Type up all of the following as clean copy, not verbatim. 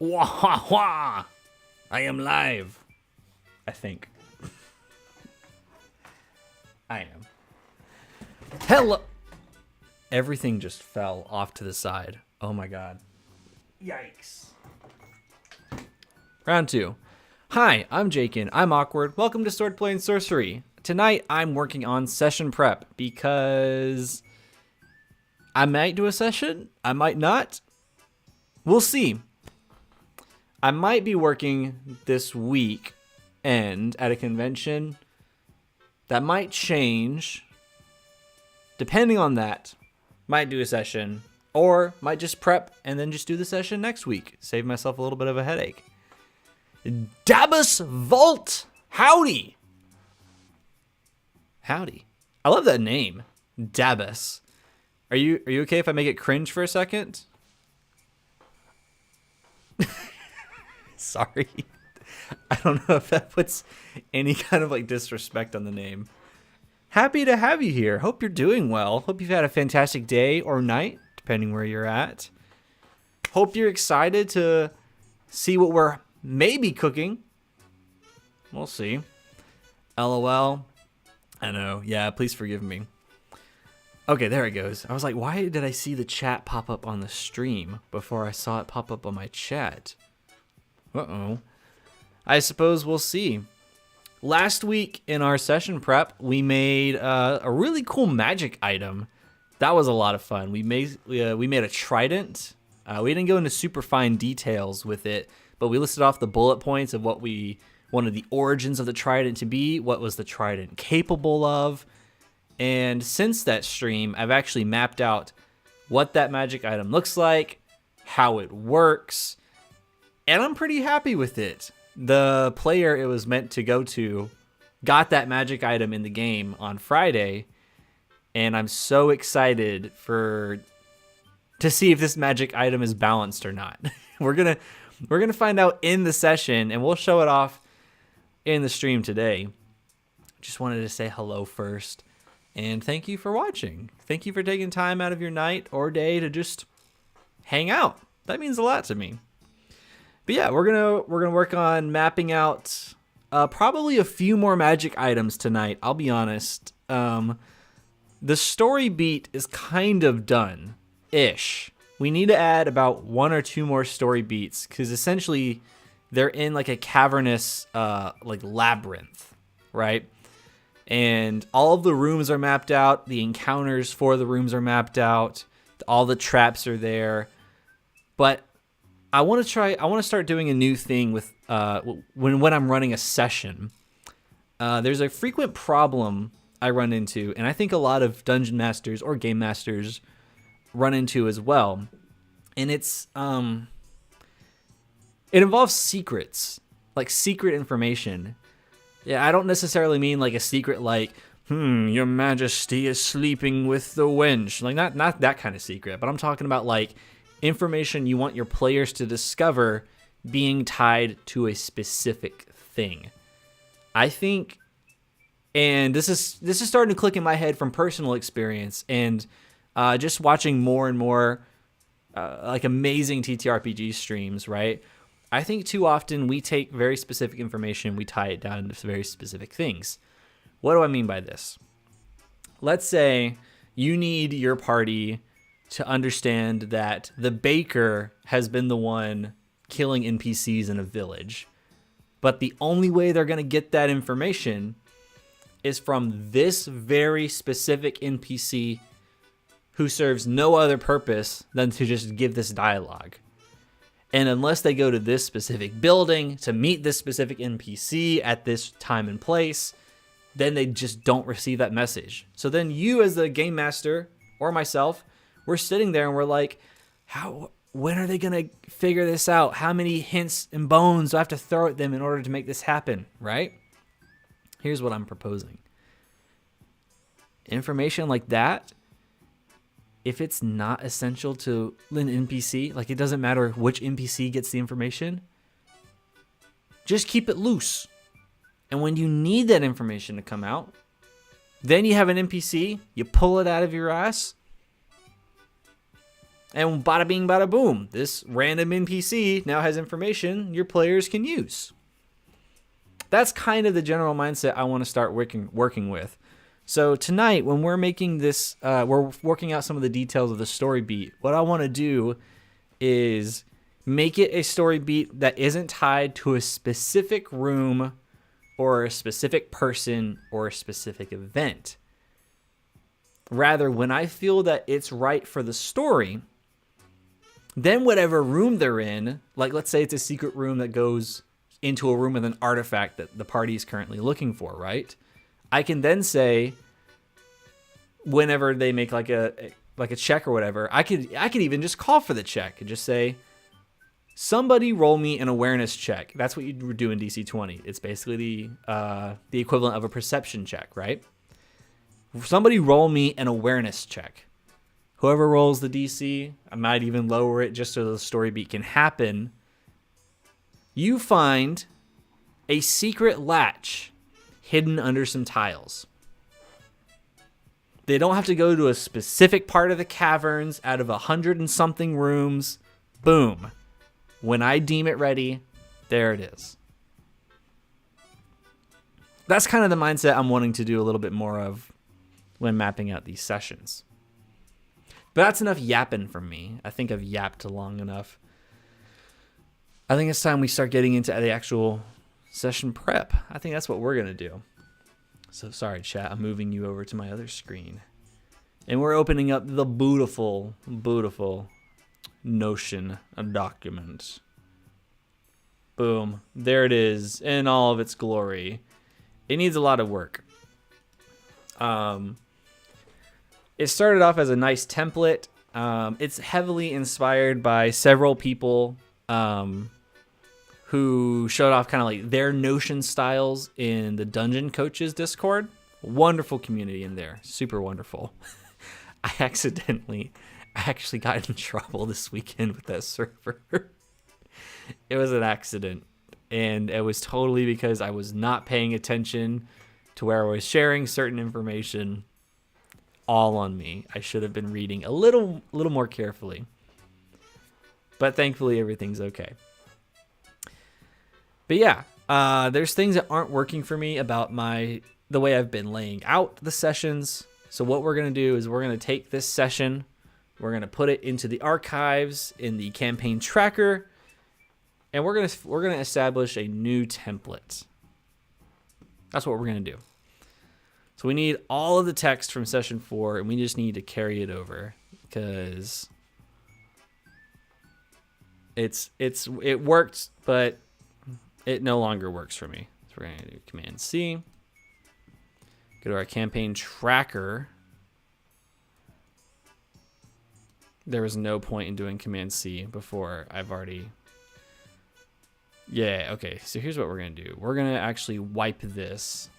Wah wah! I am live. I think. I am. Hello. Everything just fell off to the side. Oh my god. Yikes. Round 2. Hi, I'm Jakin. I'm awkward. Welcome to Swordplay and Sorcery. Tonight I'm working on session prep because I might do a session. I might not. We'll see. I might be working this week end at a convention. That might change. Depending on that, might do a session or might just prep and then just do the session next week. Save myself a little bit of a headache. Dabus Vault. Howdy. Howdy. I love that name. Dabus. Are you okay if I make it cringe for a second? Sorry. I don't know if that puts any kind of like disrespect on the name. Happy to have you here. Hope you're doing well. Hope you've had a fantastic day or night, depending where you're at. Hope you're excited to see what we're maybe cooking. We'll see. LOL. I know. Yeah, please forgive me. Okay, there it goes. I was like, why did I see the chat pop up on the stream before I saw it pop up on my chat? Uh-oh. I suppose we'll see. Last week in our session prep, we made a really cool magic item. That was a lot of fun. We made a trident. We didn't go into super fine details with it, but we listed off the bullet points of what we wanted the origins of the trident to be, what was the trident capable of. And since that stream, I've actually mapped out what that magic item looks like, how it works, and I'm pretty happy with it. The player it was meant to go to got that magic item in the game on Friday, and I'm so excited to see if this magic item is balanced or not. We're gonna find out in the session, and we'll show it off in the stream today. Just wanted to say hello first, and thank you for watching. Thank you for taking time out of your night or day to just hang out. That means a lot to me. But yeah, we're gonna work on mapping out probably a few more magic items tonight. I'll be honest. The story beat is kind of done-ish. We need to add about 1 or 2 more story beats because essentially they're in like a cavernous like labyrinth, right? And all of the rooms are mapped out. The encounters for the rooms are mapped out. All the traps are there. But I want to start doing a new thing with when I'm running a session. There's a frequent problem I run into, and I think a lot of dungeon masters or game masters run into as well. And it involves secrets, like secret information. Yeah, I don't necessarily mean like a secret like, your majesty is sleeping with the wench. Like not that kind of secret, but I'm talking about like information you want your players to discover being tied to a specific thing. I think, and this is starting to click in my head from personal experience and just watching more and more like amazing TTRPG streams, right? I think too often we take very specific information, we tie it down to very specific things. What do I mean by this? Let's say you need your party to understand that the baker has been the one killing NPCs in a village. But the only way they're going to get that information is from this very specific NPC who serves no other purpose than to just give this dialogue. And unless they go to this specific building to meet this specific NPC at this time and place, then they just don't receive that message. So then you as the game master or myself, we're sitting there and we're like, when are they going to figure this out? How many hints and bones do I have to throw at them in order to make this happen, right? Here's what I'm proposing. Information like that, if it's not essential to an NPC, like it doesn't matter which NPC gets the information, just keep it loose. And when you need that information to come out, then you have an NPC, you pull it out of your ass, And bada bing, bada boom. This random NPC now has information your players can use. That's kind of the general mindset I want to start working with. So tonight, when we're making this, we're working out some of the details of the story beat. What I want to do is make it a story beat that isn't tied to a specific room or a specific person or a specific event. Rather, when I feel that it's right for the story, then whatever room they're in, like let's say it's a secret room that goes into a room with an artifact that the party is currently looking for, right? I can then say, whenever they make like a check or whatever, I could even just call for the check and just say, somebody roll me an awareness check. That's what you would do in DC 20. It's basically the equivalent of a perception check, right? Somebody roll me an awareness check. Whoever rolls the DC, I might even lower it just so the story beat can happen. You find a secret latch hidden under some tiles. They don't have to go to a specific part of the caverns out of 100 and something rooms. Boom. When I deem it ready, there it is. That's kind of the mindset I'm wanting to do a little bit more of when mapping out these sessions. But that's enough yapping from me. I think I've yapped long enough. I think it's time we start getting into the actual session prep. I think that's what we're going to do. So sorry, chat. I'm moving you over to my other screen. And we're opening up the beautiful, beautiful Notion document. Boom. There it is in all of its glory. It needs a lot of work. It started off as a nice template. It's heavily inspired by several people who showed off kind of like their Notion styles in the Dungeon Coaches Discord. Wonderful community in there. Super wonderful. I actually got in trouble this weekend with that server. It was an accident. And it was totally because I was not paying attention to where I was sharing certain information. All on me. I should have been reading a little more carefully. But thankfully everything's okay. But yeah, there's things that aren't working for me about the way I've been laying out the sessions. So what we're going to do is we're going to take this session, we're going to put it into the archives in the campaign tracker, and we're going to establish a new template. That's what we're going to do. So we need all of the text from session 4, and we just need to carry it over because it worked, but it no longer works for me. So we're going to do Command C. Go to our campaign tracker. There was no point in doing Command C before I've already... Yeah, okay. So here's what we're going to do. We're going to actually wipe this.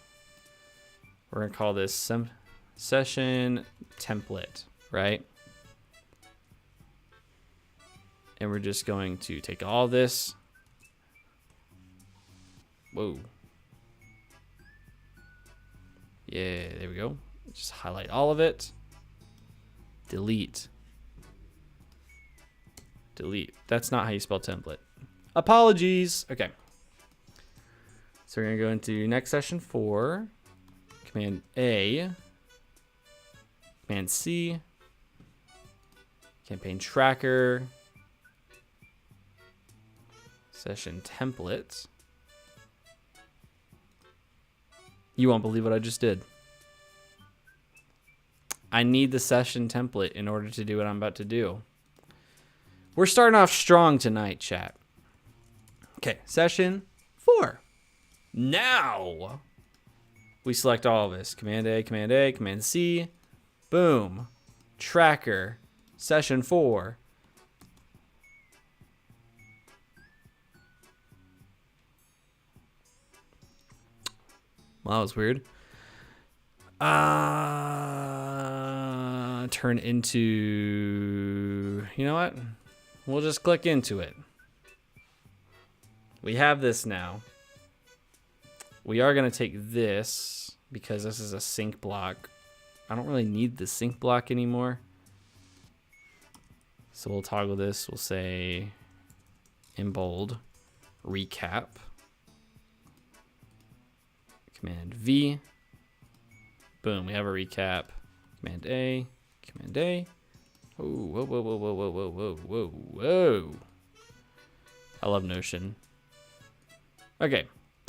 We're going to call this session template, right? And we're just going to take all this. Whoa. Yeah, there we go. Just highlight all of it. Delete. Delete. That's not how you spell template. Apologies. Okay. So we're going to go into next session 4. Command A. Command C. Campaign tracker. Session template. You won't believe what I just did. I need the session template in order to do what I'm about to do. We're starting off strong tonight, chat. Okay, session 4. Now we select all of this. Command A, Command A, Command C. Boom. Tracker. Session 4. Well, that was weird. Turn into... You know what? We'll just click into it. We have this now. We are going to take this because this is a sync block. I don't really need the sync block anymore. So we'll toggle this. We'll say in bold, recap. Command V. Boom, we have a recap. Command A. Command A. Oh, whoa, whoa, whoa, whoa, whoa, whoa, whoa, whoa, whoa. I love Notion. Okay.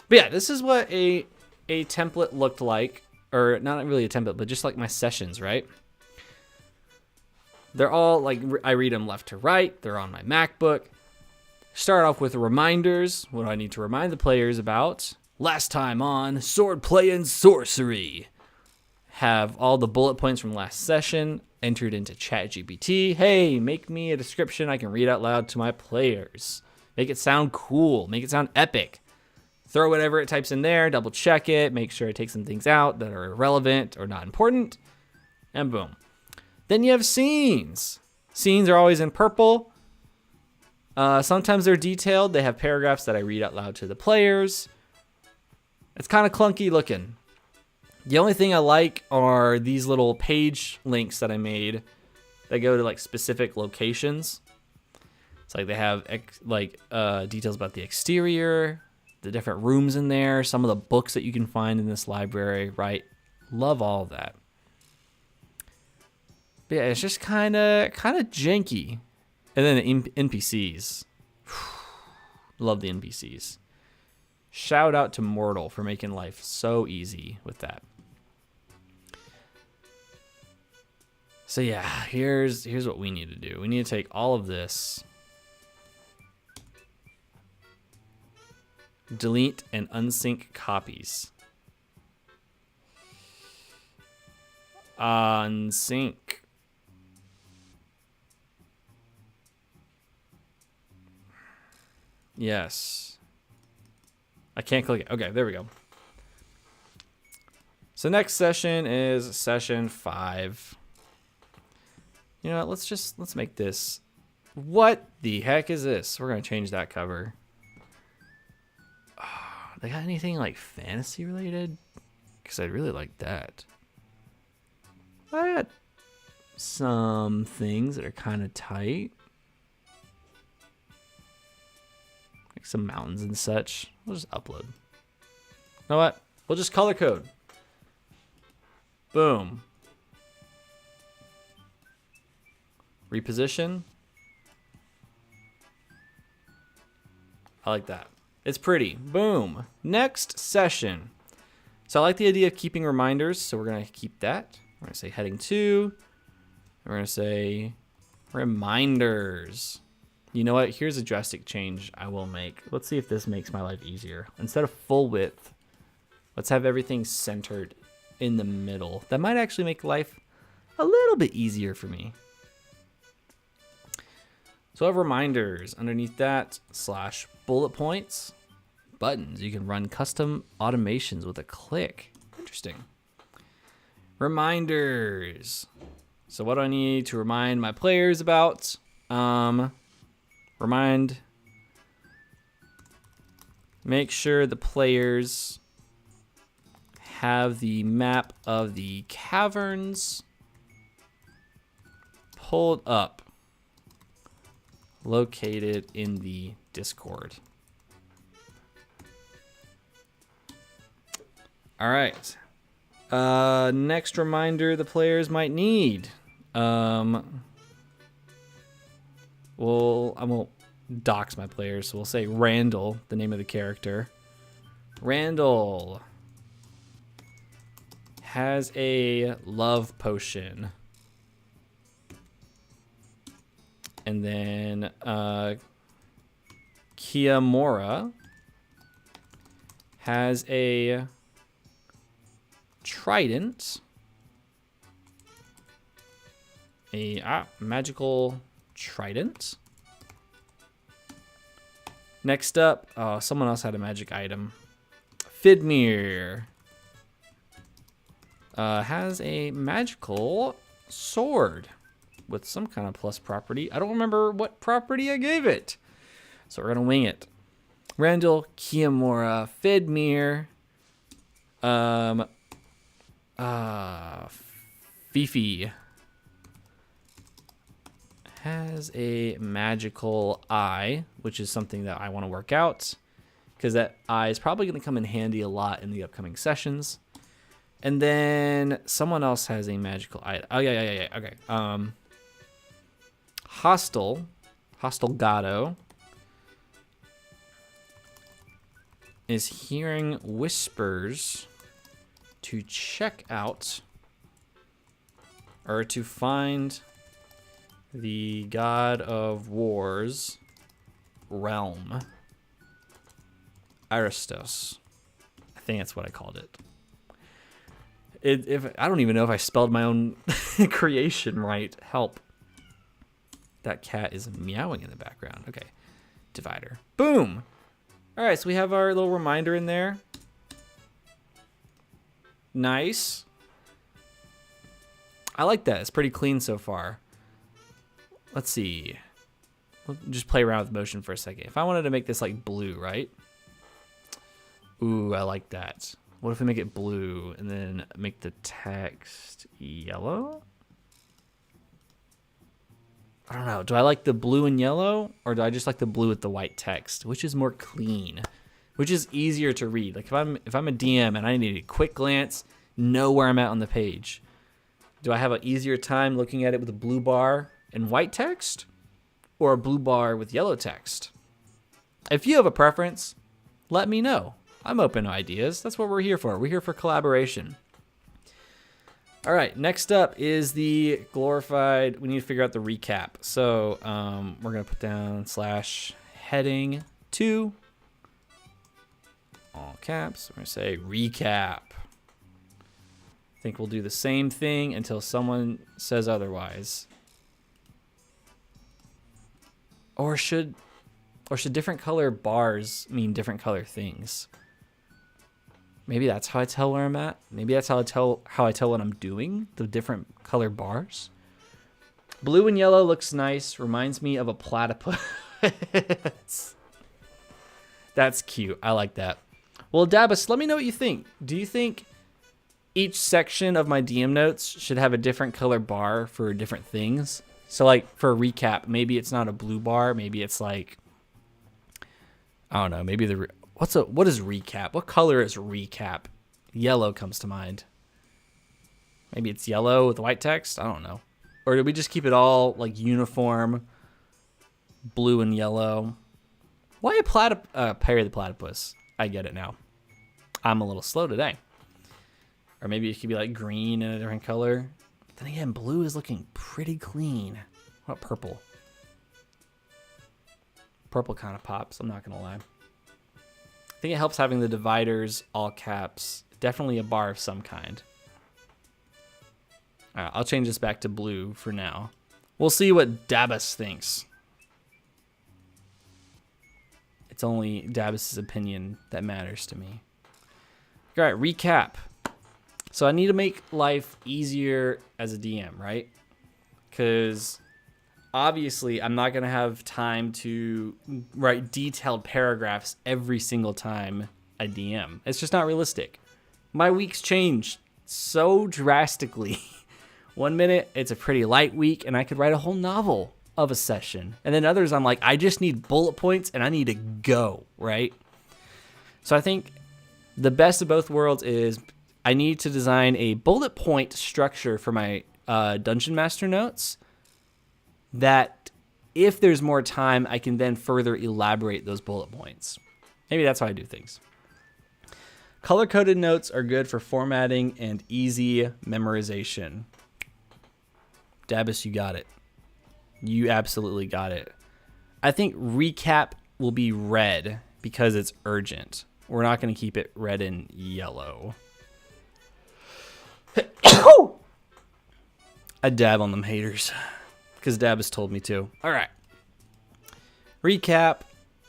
But yeah, this is what a template looked like. Or not really a template, but just like my sessions, right? They're all like, I read them left to right. They're on my MacBook. Start off with reminders. What do I need to remind the players about? Last time on Swordplay and Sorcery. Have all the bullet points from last session entered into ChatGPT. Hey, make me a description I can read out loud to my players. Make it sound cool. Make it sound epic. Throw whatever it types in there, double check it, make sure it takes some things out that are irrelevant or not important, and boom. Then you have scenes. Scenes are always in purple. Sometimes they're detailed. They have paragraphs that I read out loud to the players. It's kind of clunky looking. The only thing I like are these little page links that I made that go to like specific locations. It's like they have details about the exterior, the different rooms in there, some of the books that you can find in this library, right? Love all of that. But yeah, it's just kind of janky. And then the NPCs. Love the NPCs. Shout out to Mortal for making life so easy with that. So yeah, here's what we need to do. We need to take all of this, delete and unsync copies. Unsync. Yes. I can't click it. Okay, there we go. So next session is session 5. You know what? Let's make this. What the heck is this? We're gonna change that cover. They got anything like fantasy related? Because I'd really like that. I got some things that are kind of tight. Like some mountains and such. We'll just upload. You know what? We'll just color code. Boom. Reposition. I like that. It's pretty. Boom. Next session. So I like the idea of keeping reminders, so we're going to keep that. We're going to say heading 2. We're going to say reminders. You know what? Here's a drastic change I will make. Let's see if this makes my life easier. Instead of full width, let's have everything centered in the middle. That might actually make life a little bit easier for me. So I have reminders underneath that / bullet points, buttons. You can run custom automations with a click. Interesting. Reminders. So what do I need to remind my players about? Make sure the players have the map of the caverns pulled up. Located in the Discord. All right. Next reminder the players might need. I won't dox my players, so we'll say Randall, the name of the character. Randall has a love potion. And then Kiamora has a trident. A magical trident. Next up, someone else had a magic item. Fidmir has a magical sword with some kind of plus property. I don't remember what property I gave it, so we're gonna wing it. Randall, Kiamora, Fidmir, Fifi has a magical eye, which is something that I want to work out because that eye is probably going to come in handy a lot in the upcoming sessions. And then someone else has a magical eye. Oh, yeah. Okay. Hostile Gato is hearing whispers to check out or to find the God of War's realm. Aristos. I think that's what I called it. If I don't even know if I spelled my own creation right. Help. That cat is meowing in the background. Okay. Divider. Boom. All right, so we have our little reminder in there. Nice. I like that. It's pretty clean so far. Let's see. We'll just play around with motion for a second. If I wanted to make this like blue, right? Ooh, I like that. What if we make it blue and then make the text yellow? I don't know. Do I like the blue and yellow, or do I just like the blue with the white text? Which is more clean? Which is easier to read? Like if I'm a DM and I need a quick glance, know where I'm at on the page. Do I have an easier time looking at it with a blue bar and white text, or a blue bar with yellow text? If you have a preference, let me know. I'm open to ideas. That's what we're here for. We're here for collaboration. All right, next up is the glorified, we need to figure out the recap. So we're going to put down /heading 2, all caps. We're going to say recap. I think we'll do the same thing until someone says otherwise. Or should different color bars mean different color things? Maybe that's how I tell where I'm at. Maybe that's how I tell what I'm doing, the different color bars. Blue and yellow looks nice. Reminds me of a platypus. That's cute. I like that. Well, Dabus, let me know what you think. Do you think each section of my DM notes should have a different color bar for different things? So like for a recap, maybe it's not a blue bar. Maybe it's like, I don't know, maybe what is recap? What color is recap? Yellow comes to mind. Maybe it's yellow with white text. I don't know. Or did we just keep it all like uniform, blue and yellow? Why a Perry the Platypus? I get it now. I'm a little slow today. Or maybe it could be like green in a different color. Then again, blue is looking pretty clean. What about purple? Purple kind of pops, I'm not going to lie. I think it helps having the dividers, all caps, definitely a bar of some kind. All right, I'll change this back to blue for now. We'll see what Dabus thinks. It's only Dabus's opinion that matters to me. All right, recap. So I need to make life easier as a DM, right? Because obviously I'm not going to have time to write detailed paragraphs every single time I DM. It's just not realistic. My weeks change so drastically. One minute it's a pretty light week and I could write a whole novel of a session. And then others I'm like, I just need bullet points and I need to go, right? So I think the best of both worlds is I need to design a bullet point structure for my Dungeon Master notes that if there's more time, I can then further elaborate those bullet points. Maybe that's how I do things. Color-coded notes are good for formatting and easy memorization. Dabus, you got it. You absolutely got it. I think recap will be red because it's urgent. We're not going to keep it red and yellow. I dab on them haters because Dabus told me to. All right. Recap.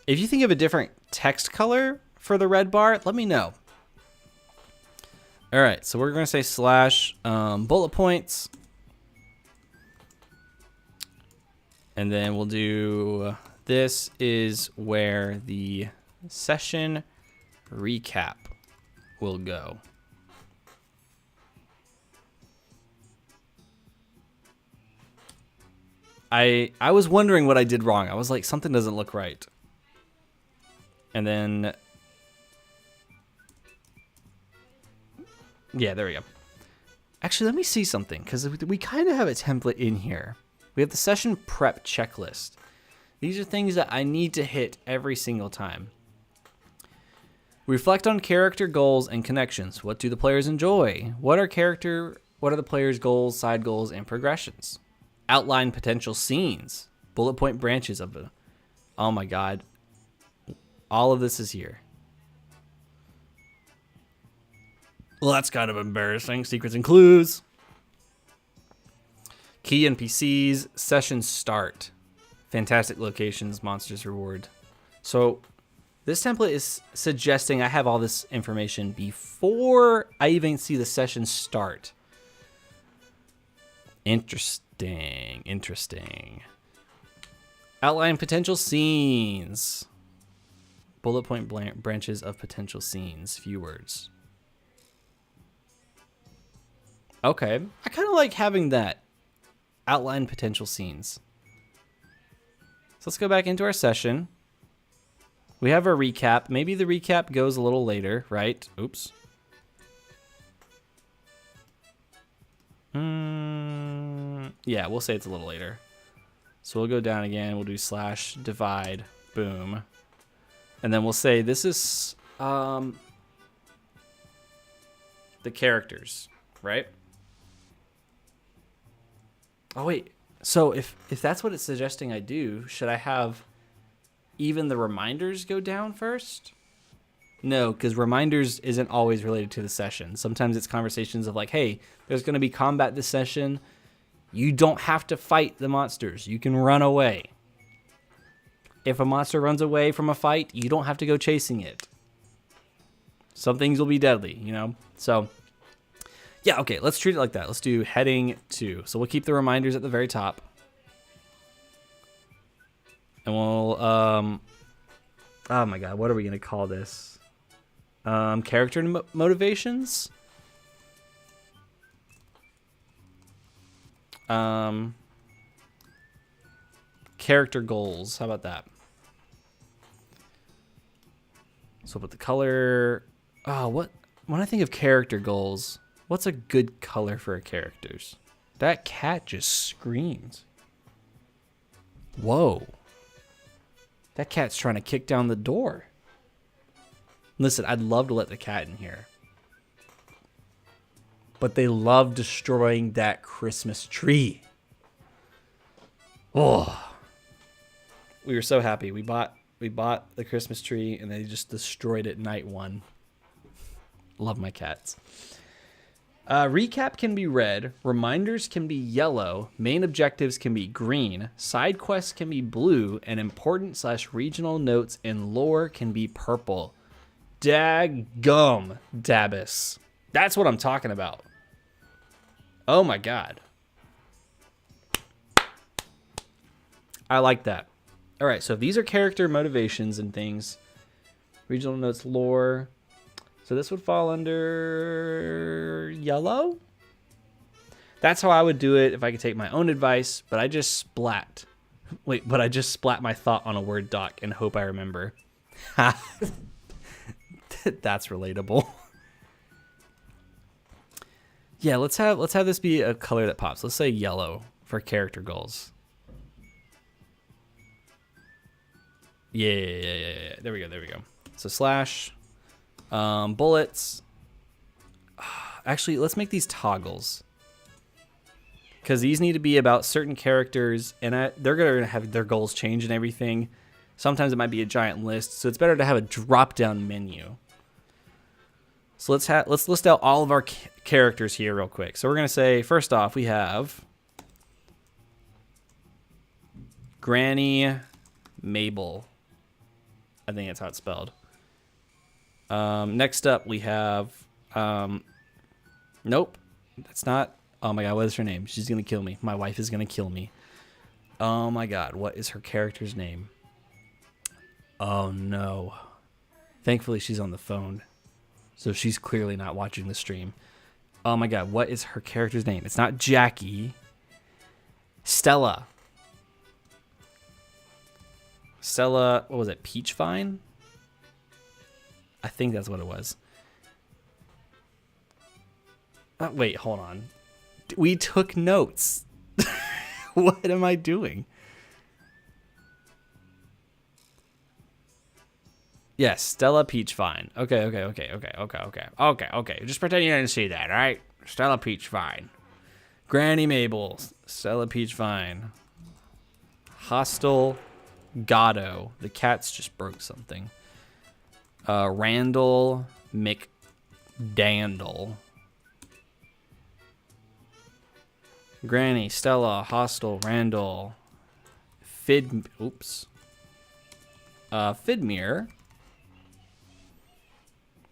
If you think of a different text color for the red bar, let me know. All right. So we're going to say slash bullet points. And then we'll do, this is where the session recap will go. I was wondering what I did wrong. I was like, something doesn't look right. And then, yeah, there we go. Actually, let me see something, because we kind of have a template in here. We have the session prep checklist. These are things that I need to hit every single time. Reflect on character goals and connections. What do the players enjoy? What are the players' goals, side goals, and progressions? Outline potential scenes. Bullet point branches of it. Oh my god. All of this is here. Well, that's kind of embarrassing. Secrets and clues. Key NPCs. Session start. Fantastic locations. Monsters reward. So this template is suggesting I have all this information before I even see the session start. Interesting. Outline potential scenes. Bullet point branches of potential scenes. Few words. Okay. I kind of like having that. Outline potential scenes. So let's go back into our session. We have our recap. Maybe the recap goes a little later, right? Oops. Yeah, we'll say it's a little later. So we'll go down again. We'll do /divide. Boom. And then we'll say this is the characters, right? Oh, wait. So if that's what it's suggesting I do, should I have even the reminders go down first? No, because reminders isn't always related to the session. Sometimes it's conversations of like, hey, there's going to be combat this session. You don't have to fight the monsters. You can run away. If a monster runs away from a fight, you don't have to go chasing it. Some things will be deadly, you know? So, yeah, okay, let's treat it like that. Let's do heading 2. So we'll keep the reminders at the very top. And we'll, oh my god, what are we going to call this? Character motivations? Character goals. How about that? So put the color. Oh, when I think of character goals, what's a good color for a characters? That cat just screams. Whoa. That cat's trying to kick down the door. Listen, I'd love to let the cat in here. But they love destroying that Christmas tree. Oh. We were so happy. We bought the Christmas tree and they just destroyed it night 1. Love my cats. Recap can be red. Reminders can be yellow. Main objectives can be green. Side quests can be blue. And important/regional notes and lore can be purple. Daggum dabbus. That's what I'm talking about. Oh my god. I like that. All right, so these are character motivations and things. Regional notes, lore. So this would fall under yellow? That's how I would do it if I could take my own advice, but I just splat. Wait, but I just splat my thought on a Word doc and hope I remember. That's relatable. Yeah, let's have this be a color that pops. Let's say yellow for character goals. Yeah. There we go. So slash bullets. Actually, let's make these toggles. Because these need to be about certain characters, and they're going to have their goals change and everything. Sometimes it might be a giant list, so it's better to have a drop-down menu. So let's list out all of our characters here real quick. So we're going to say, first off, we have Granny Mabel. I think that's how it's spelled. Next up, we have... nope, that's not... Oh my god, what is her name? She's going to kill me. My wife is going to kill me. Oh my god, what is her character's name? Oh no. Thankfully, she's on the phone. So she's clearly not watching the stream. Oh my god, what is her character's name? It's not Jackie. Stella. Stella, what was it? Peach Vine? I think that's what it was. Wait, hold on. We took notes. What am I doing? Yes, Stella Peach Vine. Okay. Just pretend you didn't see that, all right? Stella Peach Vine. Granny Mabel. Stella Peach Vine. Hostile Gatto. The cats just broke something. Randall McDandle. Granny, Stella, Hostile, Randall. Fidmere.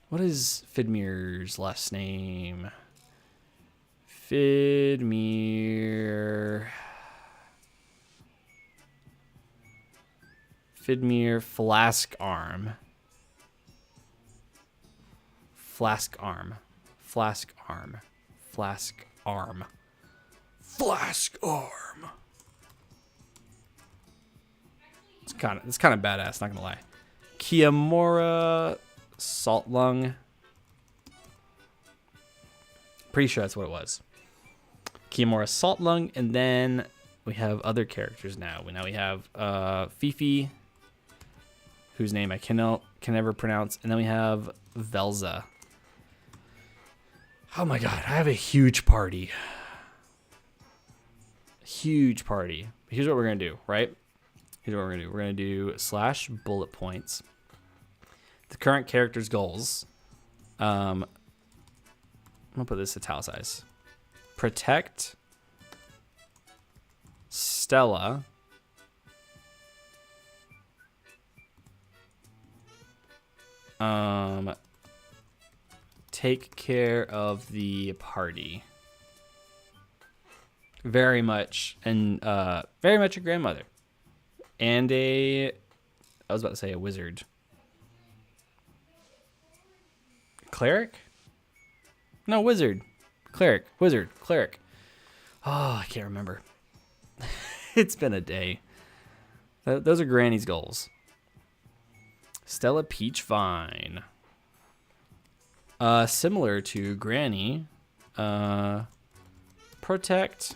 What is Fidmere's last name? Fidmere Flask Arm. It's kind of badass, not gonna lie. Kiamora Salt Lung. Pretty sure that's what it was. Kiamora Salt Lung, and then we have other characters now. Now we have Fifi, whose name I can never pronounce, and then we have Velza. Oh my god, I have a huge party. Here's what we're gonna do, right? We're gonna do / bullet points. The current character's goals. I'm gonna put this italicized. Protect Stella. Take care of the party. Very much a grandmother. And I was about to say a wizard. Cleric? No, wizard. Cleric. Wizard. Cleric. Oh, I can't remember. It's been a day. Those are Granny's goals. Stella Peach Vine. Similar to Granny. Protect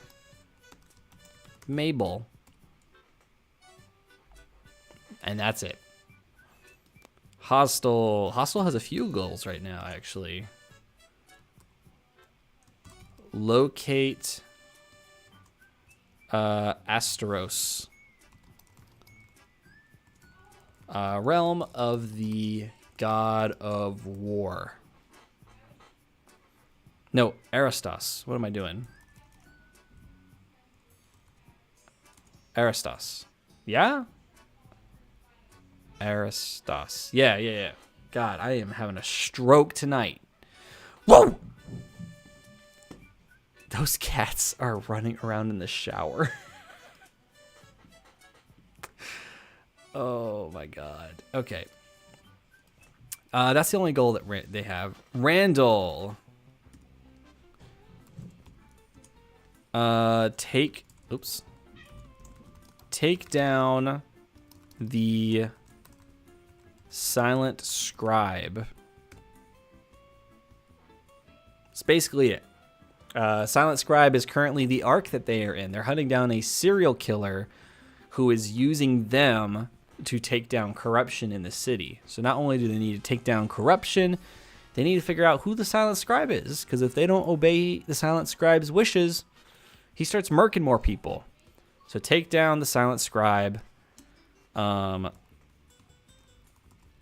Mabel. And that's it. Hostile has a few goals right now, actually. Locate Asteros. Realm of the God of War. No, Aristos. What am I doing? Aristos. Yeah? Aristos. Yeah. God, I am having a stroke tonight. Whoa! Those cats are running around in the shower. Oh my god. Okay. That's the only goal that they have. Randall. Take down the Silent Scribe. That's basically it. Silent Scribe is currently the arc that they are in. They're hunting down a serial killer who is using them to take down corruption in the city. So not only do they need to take down corruption, they need to figure out who the Silent Scribe is, because if they don't obey the Silent Scribe's wishes, he starts murking more people. So take down the Silent Scribe.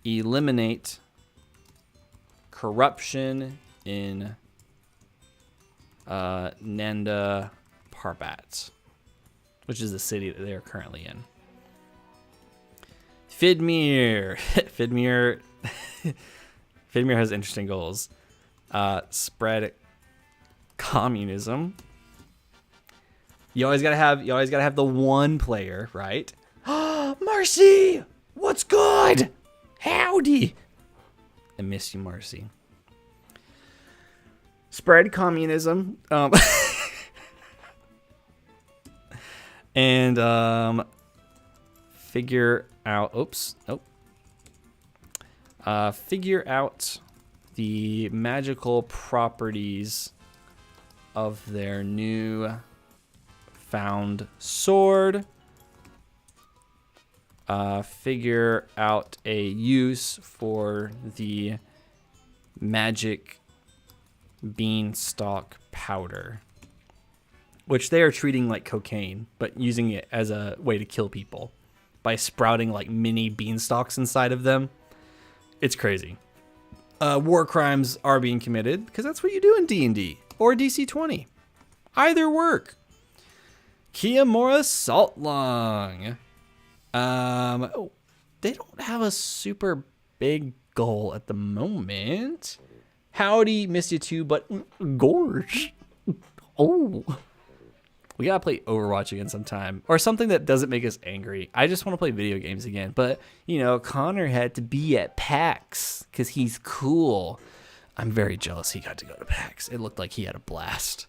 Eliminate corruption in Nanda Parbat, which is the city that they are currently in. Fidmere. Fidmere has interesting goals. Spread communism. You always gotta have the one player, right? Marcy, what's good? Howdy. I miss you, Marcy. Spread communism. And figure out. Oops. Nope. Figure out the magical properties of their new found sword. Figure out a use for the magic beanstalk powder, which they are treating like cocaine, but using it as a way to kill people by sprouting like mini beanstalks inside of them. It's crazy. War crimes are being committed because that's what you do in D&D or DC-20. Either work. Kiamora Salt Lung. They don't have a super big goal at the moment. Howdy, miss you too, but gorge. Oh. We gotta play Overwatch again sometime. Or something that doesn't make us angry. I just want to play video games again. But, you know, Connor had to be at PAX because he's cool. I'm very jealous he got to go to PAX. It looked like he had a blast.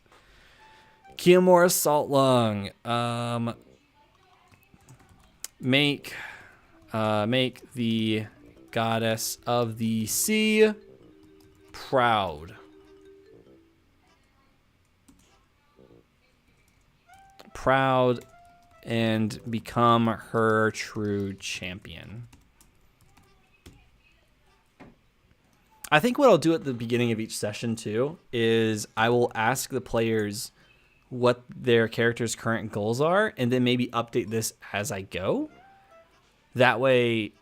Kiamora Salt Lung. Make the goddess of the sea proud. Proud and become her true champion. I think what I'll do at the beginning of each session too is I will ask the players what their character's current goals are and then maybe update this as I go. That way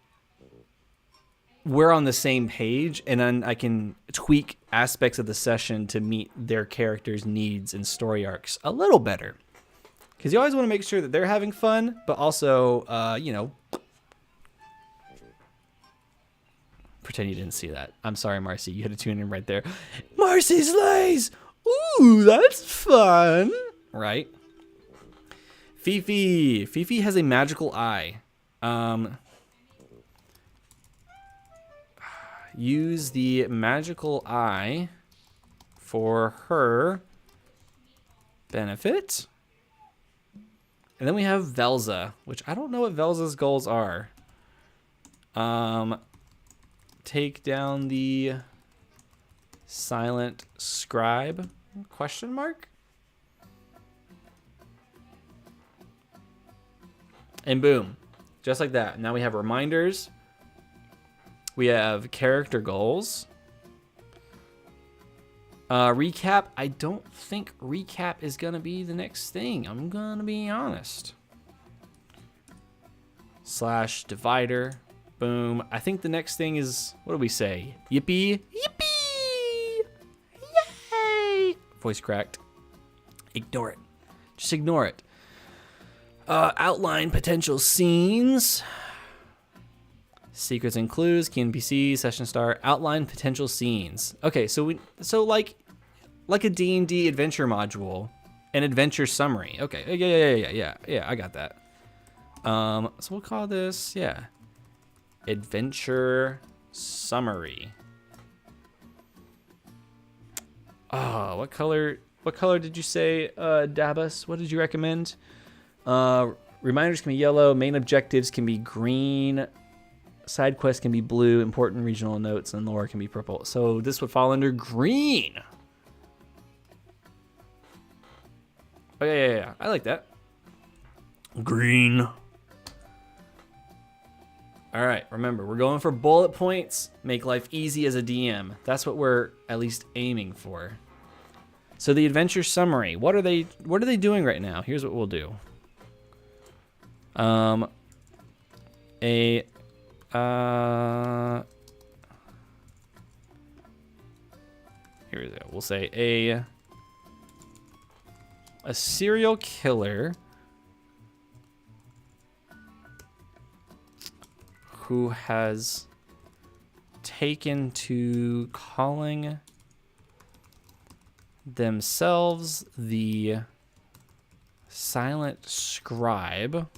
we're on the same page and then I can tweak aspects of the session to meet their character's needs and story arcs a little better. Because you always want to make sure that they're having fun, but also, you know, pretend you didn't see that. I'm sorry, Marcy. You had to tune in right there. Marcy slays! Ooh, that's fun! Right? Fifi. Fifi has a magical eye. Use the magical eye for her benefit. And then we have Velza, which I don't know what Velza's goals are. Take down the silent scribe, question mark? And boom, just like that. Now we have reminders. We have character goals. Recap. I don't think recap is going to be the next thing. I'm going to be honest. / divider. Boom. I think the next thing is, what do we say? Yippee. Yippee. Yay. Voice cracked. Ignore it. Just ignore it. Outline potential scenes. Secrets and clues, key NPC, session start, outline potential scenes. Okay, so like a D&D adventure module, an adventure summary. Okay, yeah, I got that. So we'll call this, adventure summary. Oh, what color did you say, Dabus? What did you recommend? Reminders can be yellow, main objectives can be green, side quests can be blue, important regional notes and lore can be purple. So this would fall under green. Oh, yeah. I like that. Green. All right, remember, we're going for bullet points. Make life easy as a DM. That's what we're at least aiming for. So the adventure summary. What are they doing right now? Here's what we'll do. Here we go. We'll say a serial killer who has taken to calling themselves the Silent Scribe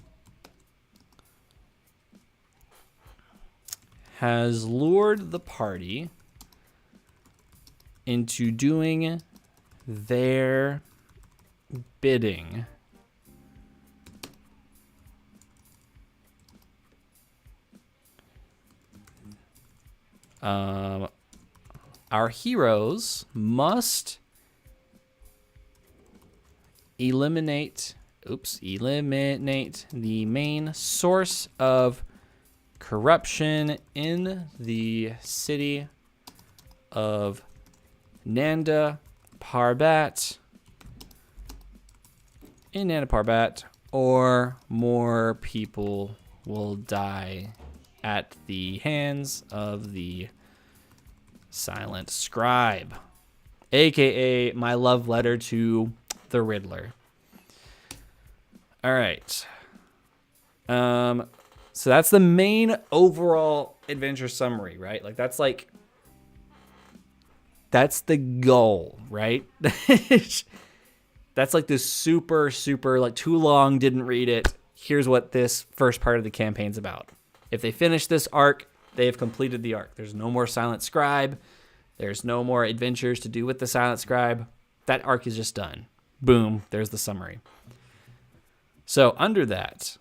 has lured the party into doing their bidding. Our heroes must eliminate the main source of corruption in the city of Nanda Parbat. In Nanda Parbat, or more people will die at the hands of the Silent Scribe, aka my love letter to the Riddler. All right. So that's the main overall adventure summary, right? Like that's the goal, right? That's like this super like too long, didn't read it. Here's what this first part of the campaign's about. If they finish this arc, they have completed the arc. There's no more Silent Scribe. There's no more adventures to do with the Silent Scribe. That arc is just done. Boom, there's the summary. So under that,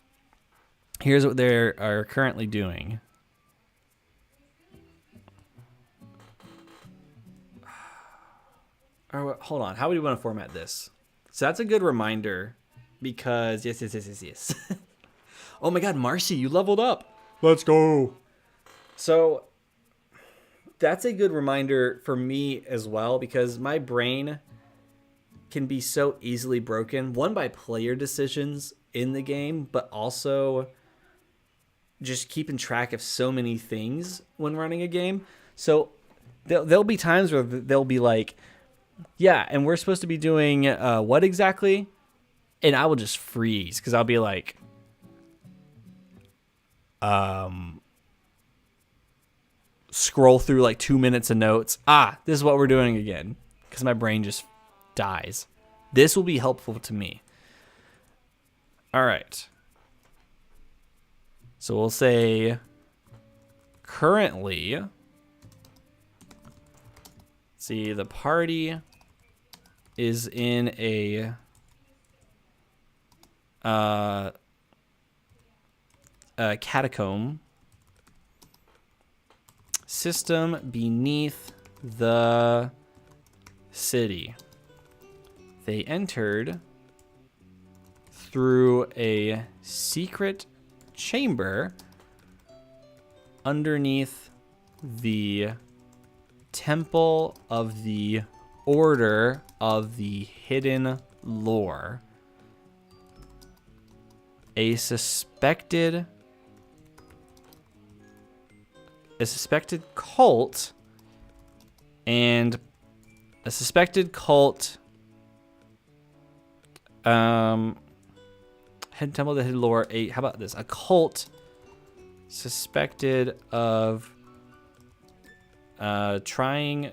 here's what they are currently doing. Hold on, how do we want to format this? So that's a good reminder because yes. Oh my God, Marcy, you leveled up. Let's go. So that's a good reminder for me as well because my brain can be so easily broken, one by player decisions in the game, but also just keeping track of so many things when running a game. So there'll be times where they'll be like, yeah, and we're supposed to be doing what exactly? And I will just freeze because I'll be like, scroll through like 2 minutes of notes. This is what we're doing again because my brain just dies. This will be helpful to me. All right. So we'll say currently, see, the party is in a catacomb system beneath the city. They entered through a secret chamber underneath the Temple of the Order of the Hidden Lore. A suspected cult and a suspected cult Temple of the Hidden Lore. How about this? A cult suspected of trying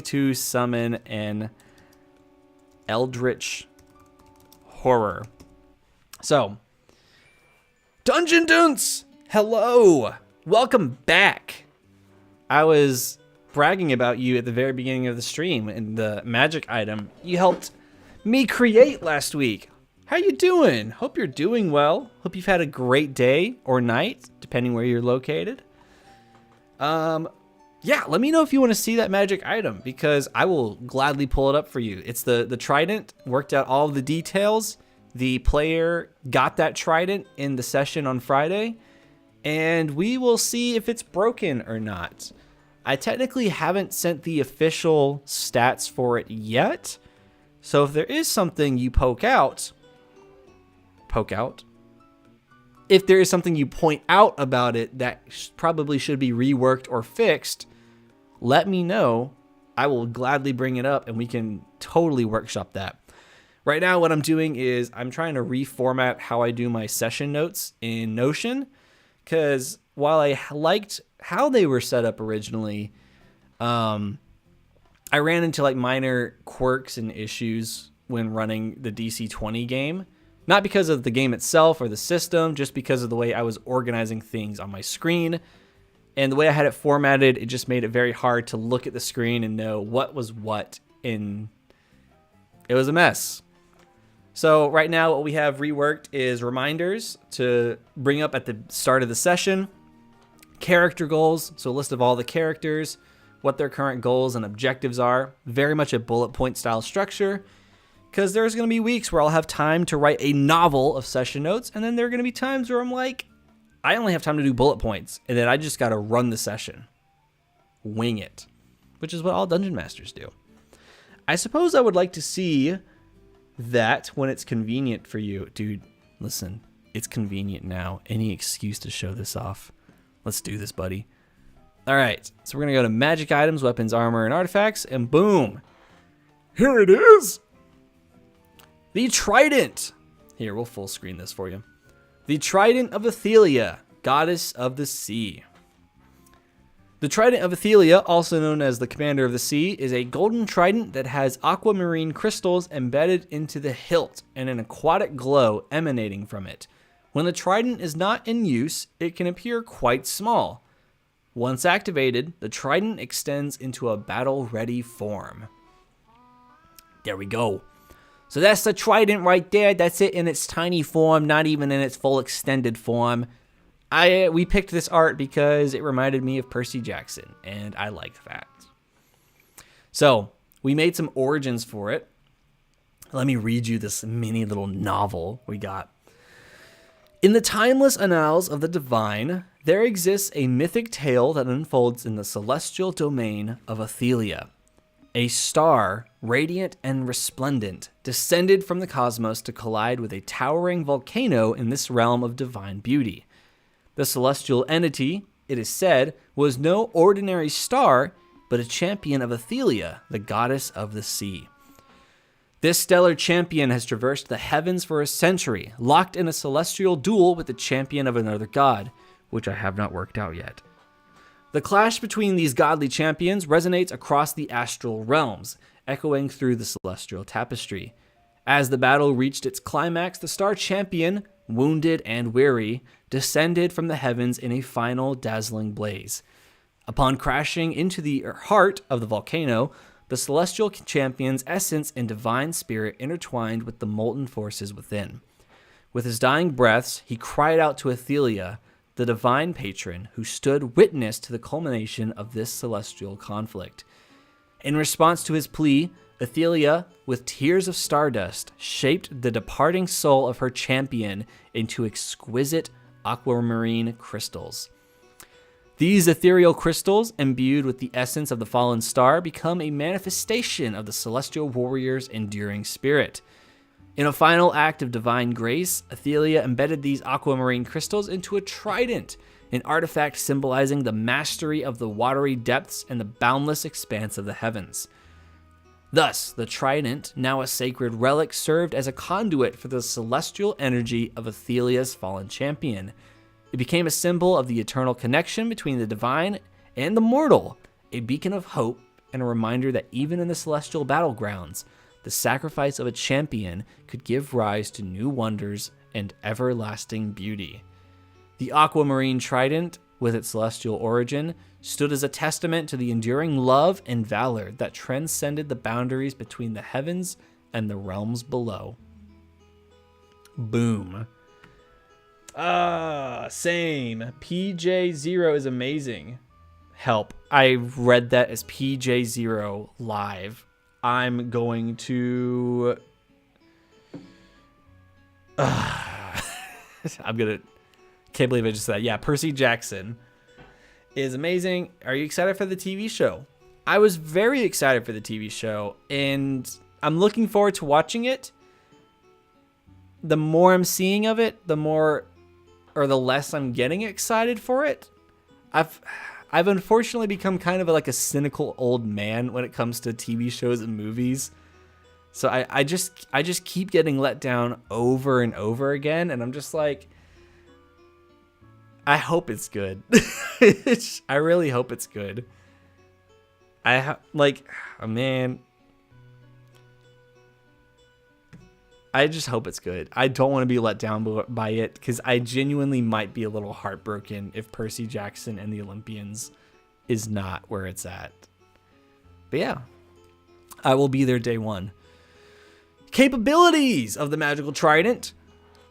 to summon an eldritch horror. So, Dungeon Dunce, hello, welcome back. I was bragging about you at the very beginning of the stream and the magic item you helped me create last week. How you doing? Hope you're doing well. Hope you've had a great day or night, depending where you're located. Yeah, let me know if you want to see that magic item because I will gladly pull it up for you. It's the trident. Worked out all of the details. The player got that trident in the session on Friday, and we will see if it's broken or not. I technically haven't sent the official stats for it yet, so if there is something you poke out. If there is something you point out about it that probably should be reworked or fixed, let me know. I will gladly bring it up and we can totally workshop that. Right now, what I'm doing is I'm trying to reformat how I do my session notes in Notion, because while I liked how they were set up originally, I ran into like minor quirks and issues when running the DC-20 game. Not because of the game itself or the system, just because of the way I was organizing things on my screen. And the way I had it formatted, it just made it very hard to look at the screen and know what was what. It was a mess. So right now what we have reworked is reminders to bring up at the start of the session, Character goals, so a list of all the characters, what their current goals and objectives are. Very much a bullet point style structure, because there's going to be weeks where I'll have time to write a novel of session notes, and then there are going to be times where I'm like, I only have time to do bullet points, and then I just got to run the session. Wing it, which is what all Dungeon Masters do. I suppose I would like to see that when it's convenient for you. Dude, listen, it's convenient now. Any excuse to show this off. Let's do this, buddy. All right, so we're going to go to magic items, weapons, armor, and artifacts, and boom. Here it is. The Trident. Here, we'll full screen this for you. The Trident of Athelia, goddess of the sea. The Trident of Athelia, also known as the Commander of the Sea, is a golden trident that has aquamarine crystals embedded into the hilt and an aquatic glow emanating from it. When the trident is not in use, it can appear quite small. Once activated, the trident extends into a battle-ready form. There we go. So that's the trident right there. That's it in its tiny form, not even in its full extended form. We picked this art because it reminded me of Percy Jackson, and I liked that. So we made some origins for it. Let me read you this mini little novel we got. In the timeless annals of the divine, there exists a mythic tale that unfolds in the celestial domain of Athelia. A star, radiant and resplendent, descended from the cosmos to collide with a towering volcano in this realm of divine beauty. The celestial entity, it is said, was no ordinary star, but a champion of Athelia, the goddess of the sea. This stellar champion has traversed the heavens for a century, locked in a celestial duel with the champion of another god, which I have not worked out yet. The clash between these godly champions resonates across the astral realms, echoing through the celestial tapestry. As the battle reached its climax, the star champion, wounded and weary, descended from the heavens in a final dazzling blaze. Upon crashing into the heart of the volcano, the celestial champion's essence and divine spirit intertwined with the molten forces within. With his dying breaths, he cried out to Athelia, the divine patron who stood witness to the culmination of this celestial conflict. In response to his plea, Athelia, with tears of stardust, shaped the departing soul of her champion into exquisite aquamarine crystals. These ethereal crystals, imbued with the essence of the fallen star, become a manifestation of the celestial warrior's enduring spirit. In a final act of divine grace, Athelia embedded these aquamarine crystals into a trident, an artifact symbolizing the mastery of the watery depths and the boundless expanse of the heavens. Thus, the trident, now a sacred relic, served as a conduit for the celestial energy of Athelia's fallen champion. It became a symbol of the eternal connection between the divine and the mortal, a beacon of hope and a reminder that even in the celestial battlegrounds, the sacrifice of a champion could give rise to new wonders and everlasting beauty. The aquamarine trident, with its celestial origin, stood as a testament to the enduring love and valor that transcended the boundaries between the heavens and the realms below. Boom. Same. PJ0 is amazing. Help. I read that as PJ0 live. I'm going to... Can't believe I just said that. Yeah, Percy Jackson is amazing. Are you excited for the TV show? I was very excited for the TV show, and I'm looking forward to watching it. The more I'm seeing of it, the less I'm getting excited for it. I've unfortunately become kind of like a cynical old man when it comes to TV shows and movies. So I just keep getting let down over and over again, and I'm just like, I hope it's good. I really hope it's good. Man. I just hope it's good. I don't want to be let down by it because I genuinely might be a little heartbroken if Percy Jackson and the Olympians is not where it's at. But yeah, I will be there day one. Capabilities of the magical trident.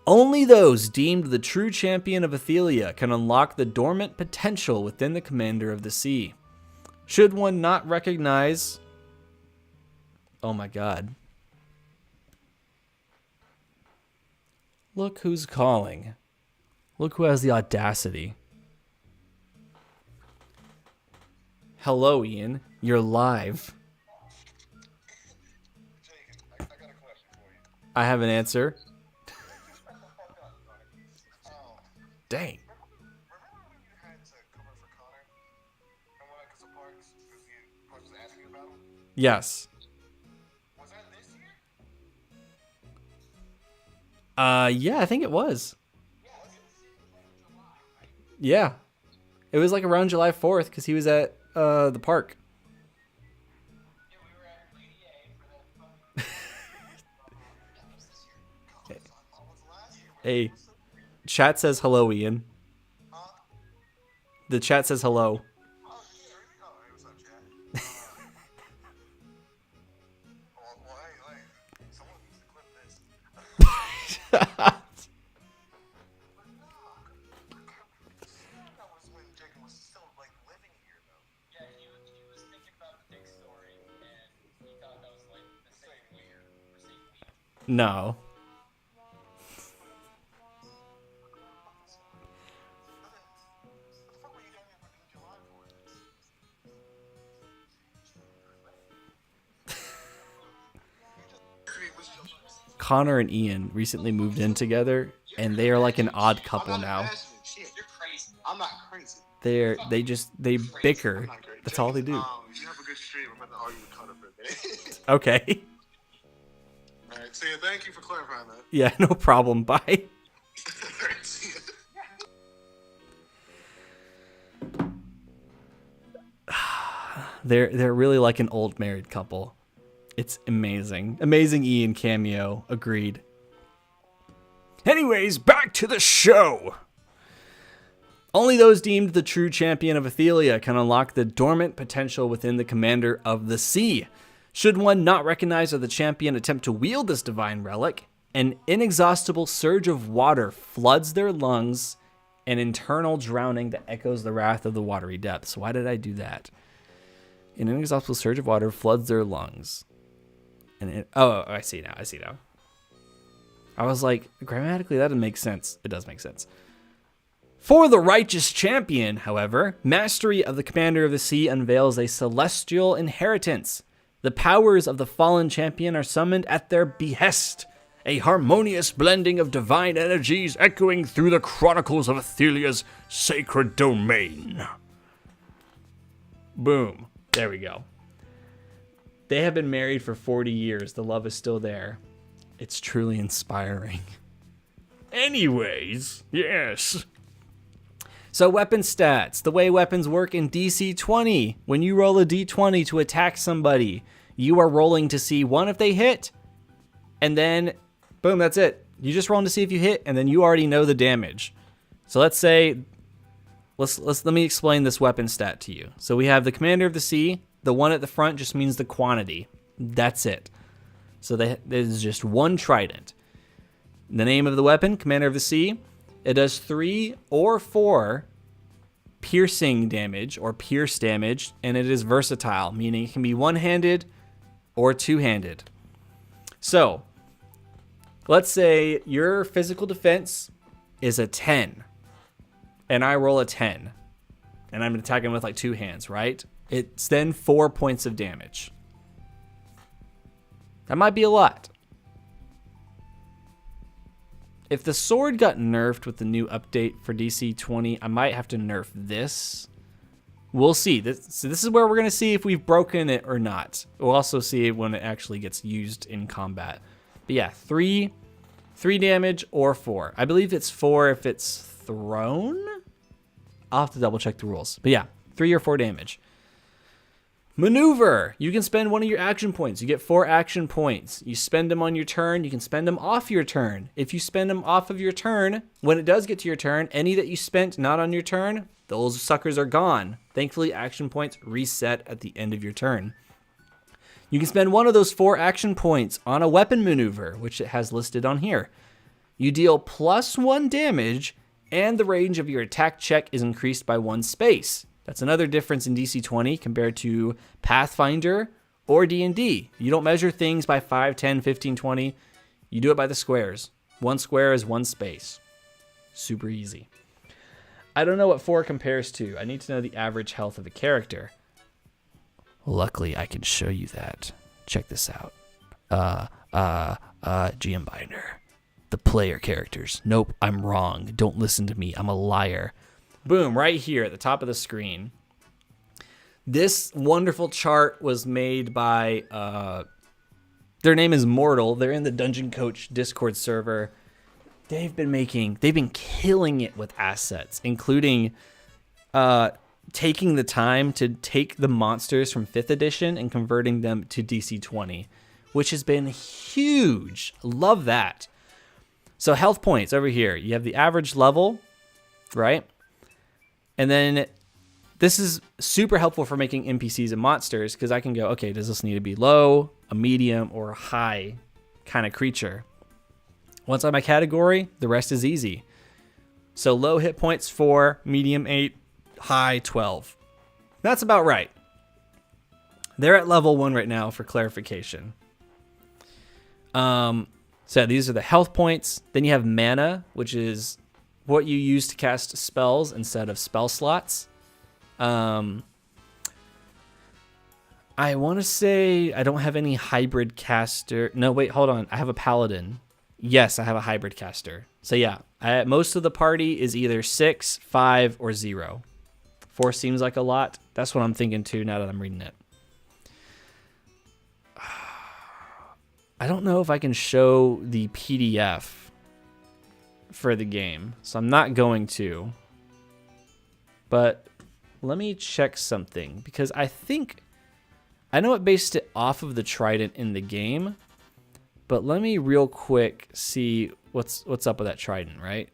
Only those deemed the true champion of Athelia can unlock the dormant potential within the commander of the sea. Should one not recognize... Oh my god. Look who's calling. Look who has the audacity. Hello, Ian. You're live. I got a question for you. I have an answer. Dang. Remember when you had to cover for Connor and one of the parks because Parks was asking you about him? Yes. Was that this year? Yeah, I think it was. Yeah. It was like around July 4th because he was at the park. Yeah, we were at Lady A for that. Hey, chat says hello, Ian. The chat says hello. Oh, hey, what's up, chat? Well, hey, someone needs to clip this. That was when Jacob was still, living here, though. Yeah, he was thinking about the big story, and he thought that was, the same year, or same week. No. What the fuck were you doing in July for? Connor and Ian recently moved in together, and they are like an odd couple now. Shit, you're crazy. I'm not crazy. They bicker. I'm not crazy. That's all they do. You have a good stream. I'm about to argue with Connor for a minute. Okay. All right, so yeah, thank you for clarifying that. Yeah, no problem. Bye. All right, see ya. They're really like an old married couple. It's amazing. Amazing Ian cameo. Agreed. Anyways, back to the show. Only those deemed the true champion of Athelia can unlock the dormant potential within the commander of the sea. Should one not recognize or the champion attempt to wield this divine relic, an inexhaustible surge of water floods their lungs, an internal drowning that echoes the wrath of the watery depths. Why did I do that? An inexhaustible surge of water floods their lungs. I see now. I was like, grammatically, that doesn't make sense. It does make sense. For the righteous champion, however, mastery of the commander of the sea unveils a celestial inheritance. The powers of the fallen champion are summoned at their behest, a harmonious blending of divine energies echoing through the chronicles of Athelia's sacred domain. Boom. There we go. They have been married for 40 years. The love is still there. It's truly inspiring. Anyways, yes. So weapon stats. The way weapons work in DC 20. When you roll a D20 to attack somebody, you are rolling to see, one, if they hit, and then, boom, that's it. You just roll to see if you hit, and then you already know the damage. So let's say, let me explain this weapon stat to you. So we have the commander of the sea. The one at the front just means the quantity. That's it. So there's just one trident. The name of the weapon, Commander of the Sea. It does 3 or 4 piercing damage or pierce damage, and it is versatile, meaning it can be one-handed or two-handed. So let's say your physical defense is a 10, and I roll a 10, and I'm attacking with 2 hands, right? It's then 4 points of damage. That might be a lot. If the sword got nerfed with the new update for DC 20, I might have to nerf this. We'll see. This is where we're going to see if we've broken it or not. We'll also see when it actually gets used in combat. But yeah, 3 damage or 4. I believe it's 4 if it's thrown. I'll have to double check the rules. But yeah, 3 or 4 damage. Maneuver. You can spend one of your action points. You get 4 action points. You spend them on your turn. You can spend them off your turn. If you spend them off of your turn, when it does get to your turn, any that you spent not on your turn, those suckers are gone. Thankfully, action points reset at the end of your turn. You can spend one of those 4 action points on a weapon maneuver, which it has listed on here. You deal +1 damage, and the range of your attack check is increased by 1 space. That's another difference in DC 20 compared to Pathfinder or D&D. You don't measure things by 5, 10, 15, 20. You do it by the squares. 1 square is 1 space. Super easy. I don't know what 4 compares to. I need to know the average health of a character. Luckily, I can show you that. Check this out. GM Binder. The player characters. Nope, I'm wrong. Don't listen to me. I'm a liar. Boom, right here at the top of the screen. This wonderful chart was made by, their name is Mortal. They're in the Dungeon Coach Discord server. They've been killing it with assets, including taking the time to take the monsters from 5th edition and converting them to DC 20, which has been huge. Love that. So health points over here. You have the average level, right? And then this is super helpful for making NPCs and monsters because I can go, okay, does this need to be low, a medium, or a high kind of creature? Once I'm a category, the rest is easy. So low hit points 4, medium 8, high 12. That's about right. They're at level 1 right now for clarification. So these are the health points. Then you have mana, which is what you use to cast spells instead of spell slots. I want to say I don't have any hybrid caster. No, wait, hold on. I have a paladin. Yes, I have a hybrid caster. So yeah, most of the party is either 6, 5, or 0. 4 seems like a lot. That's what I'm thinking too now that I'm reading it. I don't know if I can show the PDF for the game, so I'm not going to. But let me check something, because I know it based it off of the trident in the game, but let me real quick see what's up with that trident, right?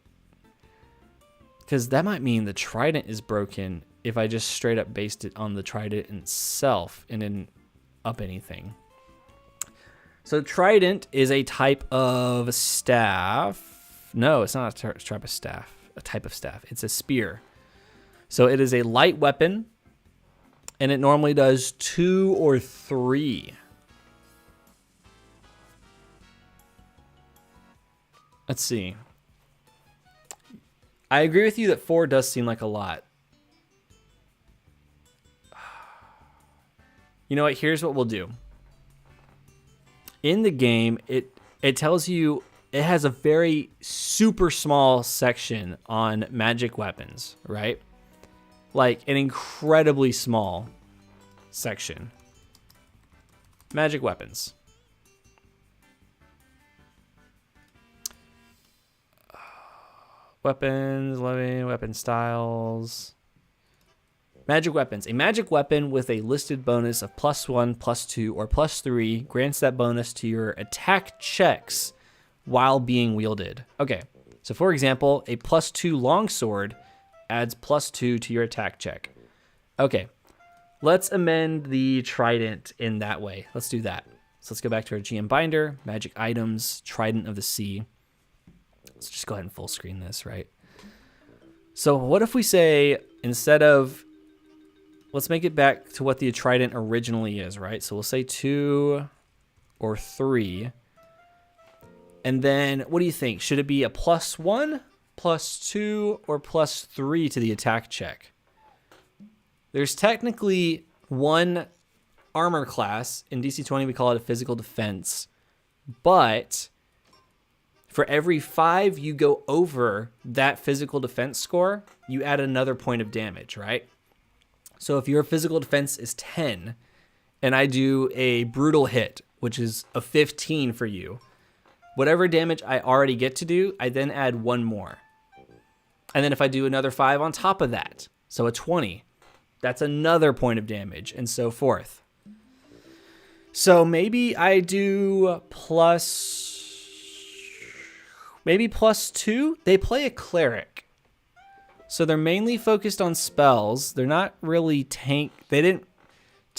Because that might mean the trident is broken if I just straight up based it on the trident itself and didn't up anything. So trident is a type of staff. No, it's not a type of staff. A type of staff. It's a spear. So it is a light weapon, and it normally does 2 or 3. Let's see. I agree with you that 4 does seem like a lot. You know what? Here's what we'll do. In the game, it tells you it has a very super small section on magic weapons, right? Like an incredibly small section. Magic weapons. Weapons, living, weapon styles. Magic weapons. A magic weapon with a listed bonus of +1, +2, or +3 grants that bonus to your attack checks while being wielded. Okay, so for example, a +2 longsword adds +2 to your attack check. Okay, let's amend the trident in that way. Let's do that. So let's go back to our GM binder, magic items, trident of the sea. Let's just go ahead and full screen this, right? So what if we say, instead of, let's make it back to what the trident originally is, right? So we'll say 2 or 3. And then what do you think? Should it be a +1, +2, or +3 to the attack check? There's technically one armor class. In DC 20, we call it a physical defense. But for every 5 you go over that physical defense score, you add another point of damage, right? So if your physical defense is 10, and I do a brutal hit, which is a 15 for you, whatever damage I already get to do, I then add 1 more. And then if I do another 5 on top of that, so a 20, that's another point of damage, and so forth. So maybe I do +2. They play a cleric, so they're mainly focused on spells. They're not really to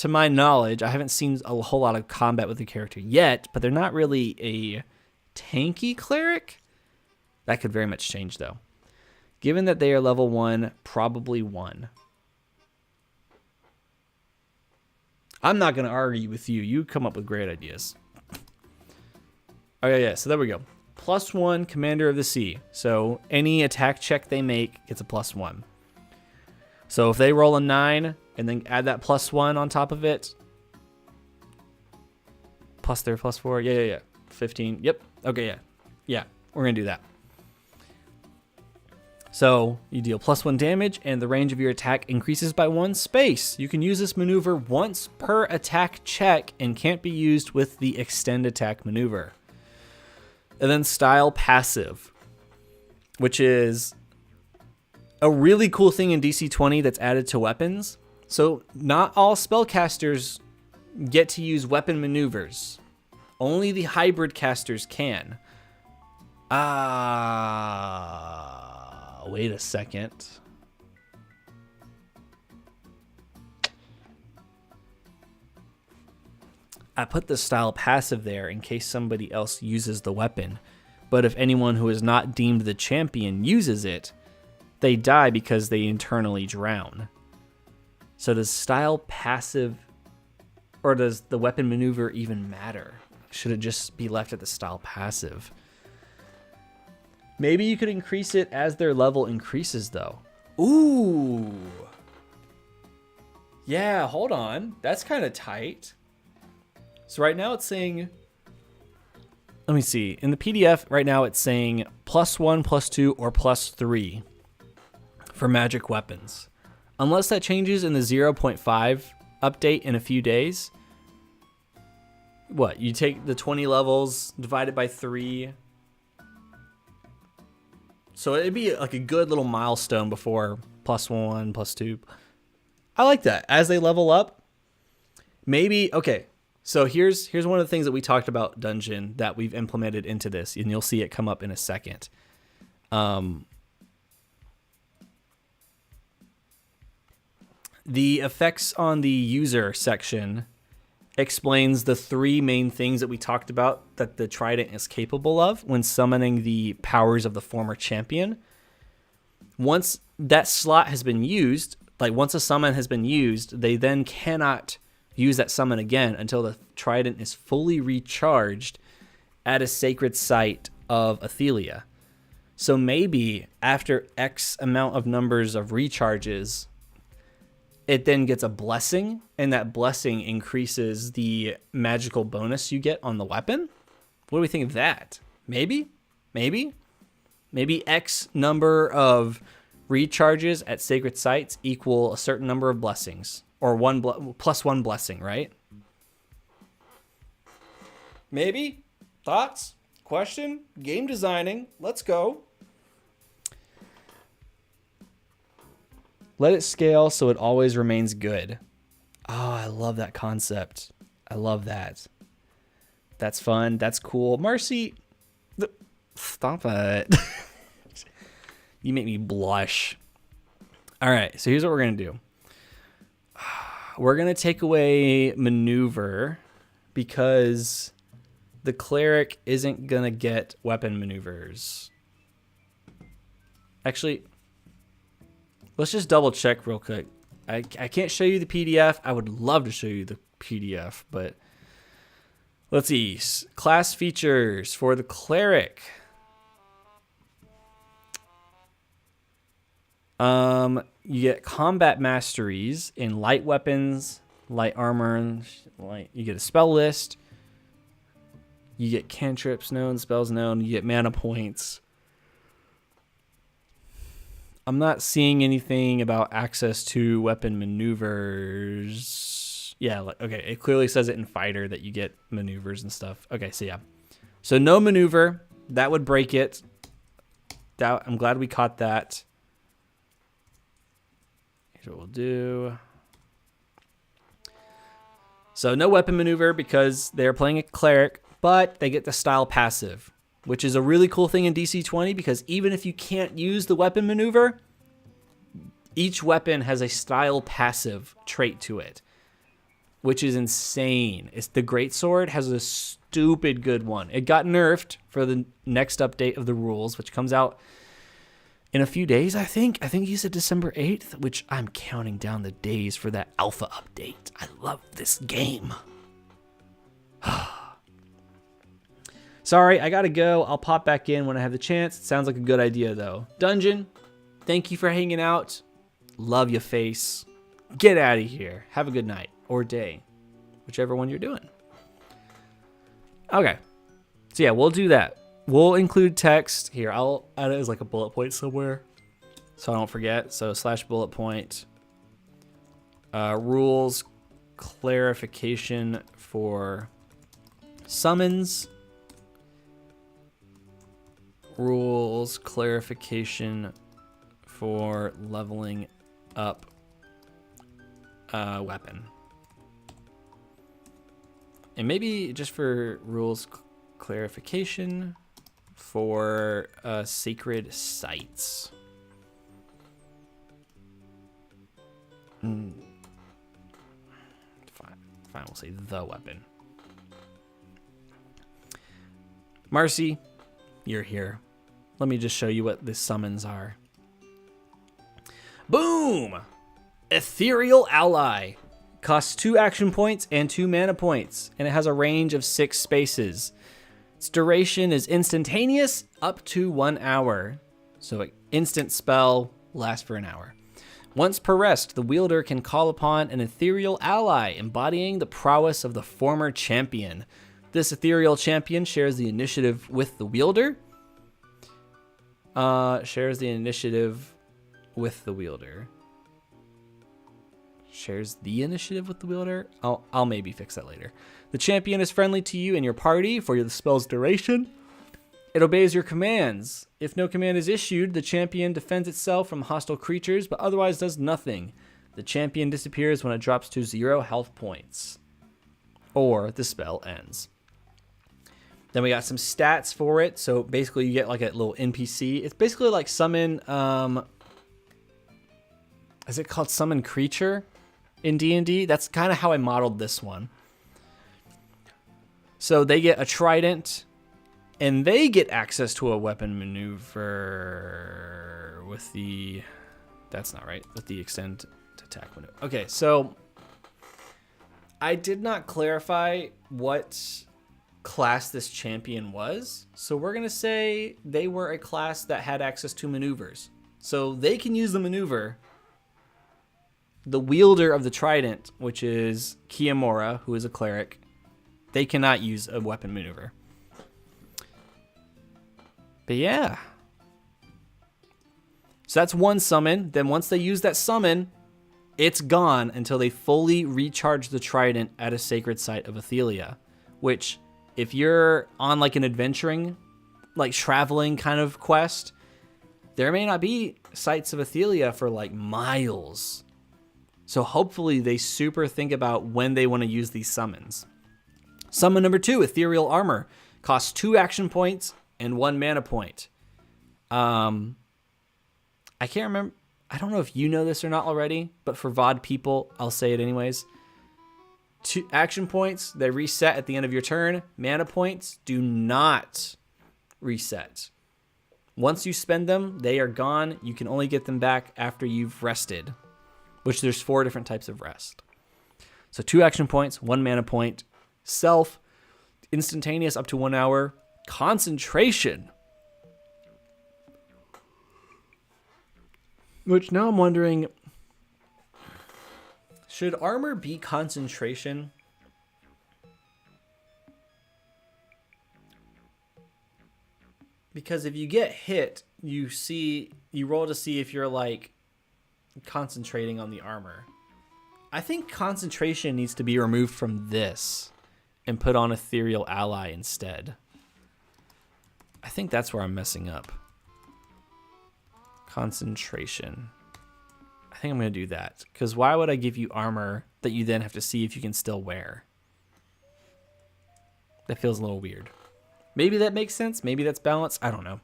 my knowledge, I haven't seen a whole lot of combat with the character yet, but they're not really a tanky cleric. That could very much change, though. Given that they are level 1, probably 1. I'm not going to argue with you. You come up with great ideas. Okay, yeah, so there we go. +1 Commander of the Sea. So any attack check they make gets a +1. So if they roll a 9 and then add that +1 on top of it, plus their +4, yeah. 15, yep, okay, yeah, we're going to do that. So you deal +1 damage, and the range of your attack increases by 1 space. You can use this maneuver once per attack check and can't be used with the extend attack maneuver. And then style passive, which is a really cool thing in DC 20 that's added to weapons. So not all spellcasters get to use weapon maneuvers. Only the hybrid casters can. Wait a second. I put the style passive there in case somebody else uses the weapon. But if anyone who is not deemed the champion uses it, they die because they internally drown. So does style passive, or does the weapon maneuver even matter? Should it just be left at the style passive? Maybe you could increase it as their level increases, though. Ooh. Yeah, hold on. That's kind of tight. So right now it's saying, let me see. In the PDF right now it's saying +1, +2, or +3 for magic weapons. Unless that changes in the 0.5 update in a few days. What, you take the 20 levels, divide it by 3. So it'd be like a good little milestone before +1, +2. I like that. As they level up, maybe, okay. So here's one of the things that we talked about Dungeon that we've implemented into this, and you'll see it come up in a second. The effects on the user section explains the 3 main things that we talked about that the Trident is capable of when summoning the powers of the former champion. Once that slot has been used, like once a summon has been used, they then cannot use that summon again until the Trident is fully recharged at a sacred site of Athelia. So maybe after X amount of numbers of recharges, it then gets a blessing, and that blessing increases the magical bonus you get on the weapon. What do we think of that? Maybe X number of recharges at sacred sites equal a certain number of blessings, or plus one blessing, right? Maybe. Thoughts? Question? Game designing. Let's go. Let it scale so it always remains good. Oh, I love that concept. I love that. That's fun. That's cool. Marcy, stop it. You make me blush. All right, so here's what we're going to do. We're going to take away maneuver because the cleric isn't going to get weapon maneuvers. Actually, let's just double check real quick. I can't show you the PDF. I would love to show you the PDF, but let's see. Class features for the cleric. You get combat masteries in light weapons, light armor, you get a spell list. You get cantrips known, spells known, you get mana points. I'm not seeing anything about access to weapon maneuvers. Yeah, okay, it clearly says it in fighter that you get maneuvers and stuff. Okay, so yeah. So no maneuver, that would break it. I'm glad we caught that. Here's what we'll do. So no weapon maneuver because they're playing a cleric, but they get the style passive, which is a really cool thing in DC 20 because even if you can't use the weapon maneuver, each weapon has a style passive trait to it. which is insane. It's the Greatsword has a stupid good one. It got nerfed for the next update of the rules, which comes out in a few days, I think. I think he said December 8th, which I'm counting down the days for that alpha update. I love this game. Sorry, I gotta go. I'll pop back in when I have the chance. It sounds like a good idea, though. Dungeon, thank you for hanging out. Love your face. Get out of here. Have a good night or day, whichever one you're doing. Okay. So yeah, we'll do that. We'll include text here. I'll add it as like a bullet point somewhere so I don't forget. So / bullet point. Rules clarification for summons. Rules clarification for leveling up weapon. And maybe just for rules clarification for sacred sites. Fine, we'll say the weapon. Marcy, you're here. Let me just show you what the summons are. Boom! Ethereal Ally. Costs 2 action points and 2 mana points, and it has a range of 6 spaces. Its duration is instantaneous up to 1 hour. So an instant spell lasts for an hour. Once per rest, the wielder can call upon an ethereal ally embodying the prowess of the former champion. This ethereal champion shares the initiative with the wielder. Shares the initiative with the wielder. Shares the initiative with the wielder. I'll maybe fix that later. The champion is friendly to you and your party for the spell's duration. It obeys your commands. If no command is issued, the champion defends itself from hostile creatures, but otherwise does nothing. The champion disappears when it drops to 0 health points, or the spell ends. Then we got some stats for it. So basically you get like a little NPC. It's basically like summon, is it called summon creature in D&D? That's kind of how I modeled this one. So they get a trident, and they get access to a weapon maneuver with the, that's not right, with the extend attack maneuver. Okay, so I did not clarify what class this champion was. So we're going to say they were a class that had access to maneuvers. So they can use the maneuver. The wielder of the trident, which is Kiyomura, who is a cleric, they cannot use a weapon maneuver. But yeah. So that's one summon. Then once they use that summon, it's gone until they fully recharge the trident at a sacred site of Athelia. Which, if you're on like an adventuring, like traveling kind of quest, there may not be sites of Athelia for like miles. So hopefully they super think about when they want to use these summons. Summon number 2, Ethereal Armor. Costs 2 action points and 1 mana point. I can't remember. I don't know if you know this or not already, but for VOD people, I'll say it anyways. 2 action points, they reset at the end of your turn. Mana points do not reset. Once you spend them, they are gone. You can only get them back after you've rested, which there's 4 different types of rest. So 2 action points, 1 mana point, self, instantaneous up to 1 hour, concentration. Which now I'm wondering, should armor be concentration? Because if you get hit, you roll to see if you're like concentrating on the armor. I think concentration needs to be removed from this and put on Ethereal Ally instead. I think that's where I'm messing up. Concentration. I think I'm going to do that. Because why would I give you armor that you then have to see if you can still wear? That feels a little weird. Maybe that makes sense. Maybe that's balanced. I don't know.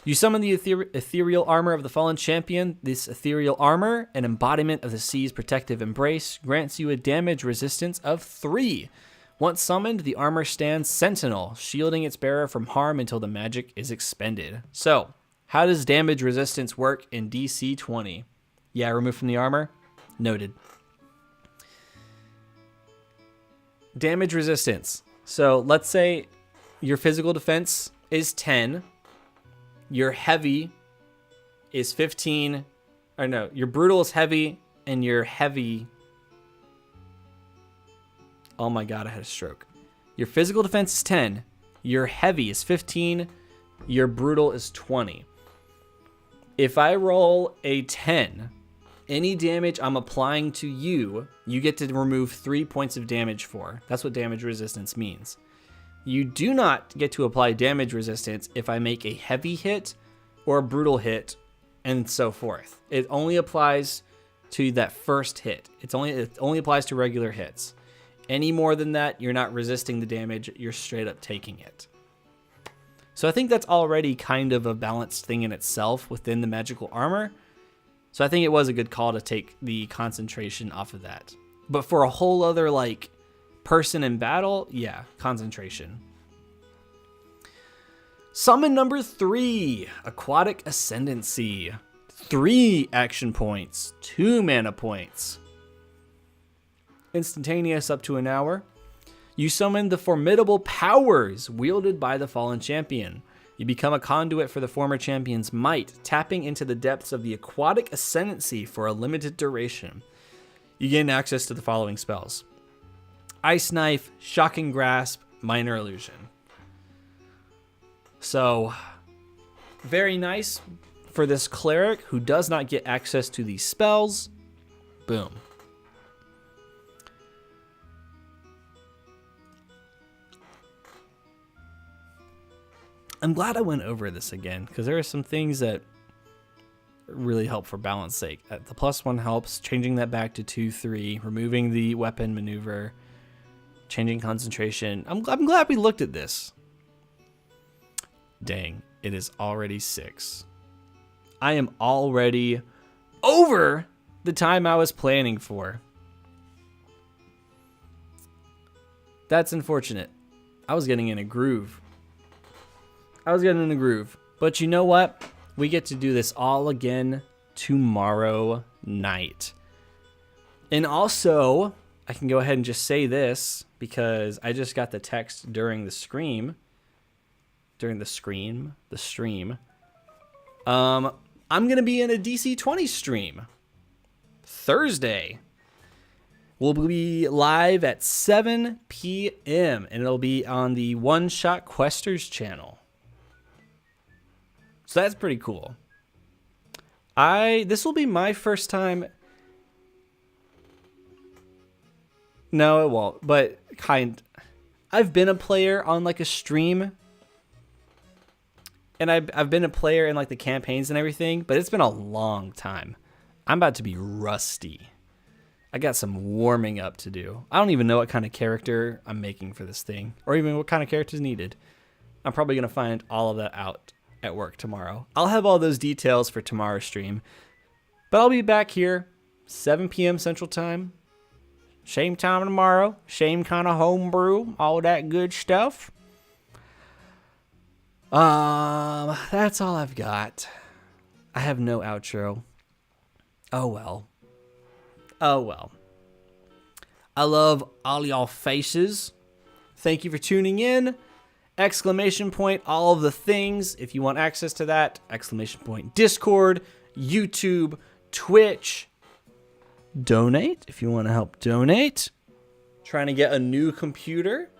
You summon the ethereal armor of the fallen champion. This ethereal armor, an embodiment of the sea's protective embrace, grants you a damage resistance of 3. Once summoned, the armor stands sentinel, shielding its bearer from harm until the magic is expended. So, how does damage resistance work in DC 20? Yeah, removed from the armor? Noted. Damage resistance. So, let's say your physical defense is 10. Your heavy is 15. Or no, your brutal is heavy, and your heavy... Oh my god, I had a stroke. Your physical defense is 10. Your heavy is 15. Your brutal is 20. If I roll a 10, any damage I'm applying to you, you get to remove 3 points of damage for. That's what damage resistance means. You do not get to apply damage resistance if I make a heavy hit or a brutal hit and so forth. It only applies to that first hit. It only applies to regular hits. Any more than that, you're not resisting the damage, you're straight up taking it. So I think that's already kind of a balanced thing in itself within the magical armor. So I think it was a good call to take the concentration off of that. But for a whole other like person in battle, yeah, concentration. Summon number 3, Aquatic Ascendancy. 3 action points, 2 mana points. Instantaneous up to an hour. You summon the formidable powers wielded by the fallen champion. You become a conduit for the former champion's might, tapping into the depths of the Aquatic Ascendancy for a limited duration. You gain access to the following spells: Ice Knife, Shocking Grasp, Minor Illusion. So, very nice for this cleric who does not get access to these spells. Boom. I'm glad I went over this again because there are some things that really help for balance sake. The +1 helps, changing that back to 2/3, removing the weapon maneuver, changing concentration. I'm glad we looked at this. Dang, it is already 6. I am already over the time I was planning for. That's unfortunate. I was getting in a groove. But you know what? We get to do this all again tomorrow night. And also, I can go ahead and just say this because I just got the text during the stream. I'm going to be in a DC 20 stream Thursday. We'll be live at 7 p.m. and it'll be on the One Shot Questers channel. So that's pretty cool. This will be my first time. No, it won't. But I've been a player on like a stream. And I've been a player in like the campaigns and everything, but it's been a long time. I'm about to be rusty. I got some warming up to do. I don't even know what kind of character I'm making for this thing, or even what kind of character is needed. I'm probably going to find all of that out at work tomorrow. I'll have all those details for tomorrow's stream, but I'll be back here 7 p.m. Central Time. Same time tomorrow. Same kind of homebrew. All that good stuff. That's all I've got. I have no outro. Oh well. I love all y'all faces. Thank you for tuning in. ! All of the things. If you want access to that, ! Discord, YouTube, Twitch. Donate if you want to help donate. Trying to get a new computer.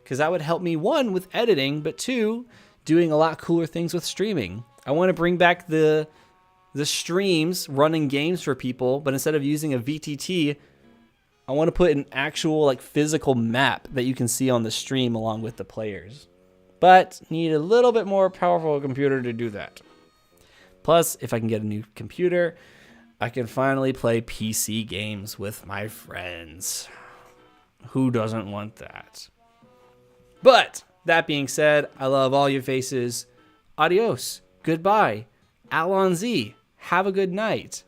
Because that would help me, 1, with editing, but 2, doing a lot cooler things with streaming. I want to bring back the streams, running games for people, but instead of using a VTT, I want to put an actual like physical map that you can see on the stream along with the players. But need a little bit more powerful computer to do that. Plus, if I can get a new computer, I can finally play PC games with my friends. Who doesn't want that? But that being said, I love all your faces, Adios. Goodbye. Alonzi. Have a good night.